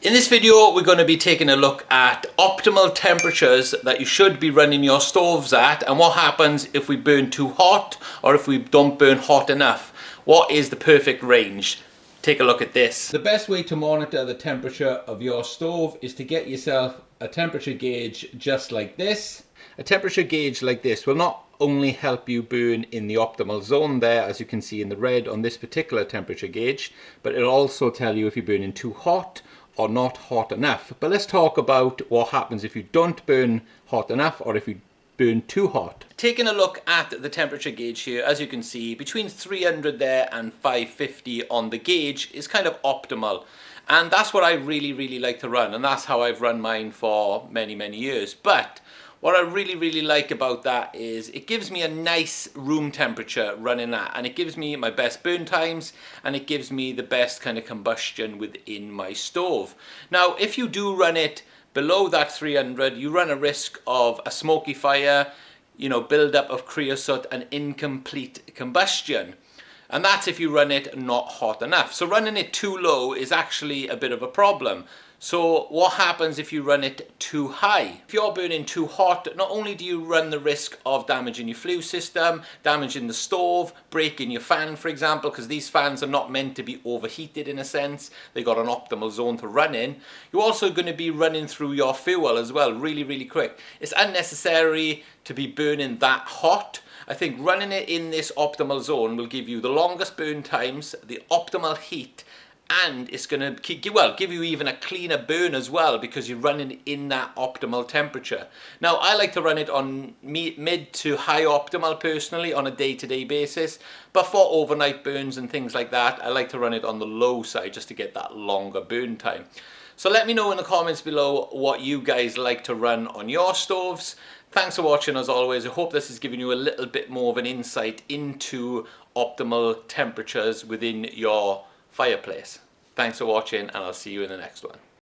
In this video, we're going to be taking a look at optimal temperatures that you should be running your stoves at, and what happens if we burn too hot or if we don't burn hot enough. What is the perfect range? Take a look at this. The best way to monitor the temperature of your stove is to get yourself a temperature gauge just like this. A temperature gauge like this will not only help you burn in the optimal zone there, as you can see in the red on this particular temperature gauge, but it'll also tell you if you're burning too hot or not hot enough. But let's talk about what happens if you don't burn hot enough or if you burn too hot. Taking a look at the temperature gauge here, as you can see, between 300 there and 550 on the gauge is kind of optimal. And that's what I really like to run, and that's how I've run mine for many years. But what I really like about that is it gives me a nice room temperature running at, and it gives me my best burn times, and it gives me the best kind of combustion within my stove. Now, if you do run it below that 300, you run a risk of a smoky fire, buildup of creosote and incomplete combustion. And that's if you run it not hot enough. So running it too low is actually a bit of a problem. So what happens if you run it too high? If you're burning too hot, not only do you run the risk of damaging your flue system, damaging the stove, breaking your fan, for example, because these fans are not meant to be overheated in a sense. They've got an optimal zone to run in. You're also going to be running through your fuel as well really quick. It's unnecessary to be burning that hot. I think running it in this optimal zone will give you the longest burn times, the optimal heat, and it's going to give you even a cleaner burn as well, because you're running in that optimal temperature. Now, I like to run it on mid to high optimal personally on a day-to-day basis, but for overnight burns and things like that, I like to run it on the low side just to get that longer burn time. So let me know in the comments below what you guys like to run on your stoves. Thanks for watching as always. I hope this has given you a little bit more of an insight into optimal temperatures within your fireplace. Thanks for watching, and I'll see you in the next one.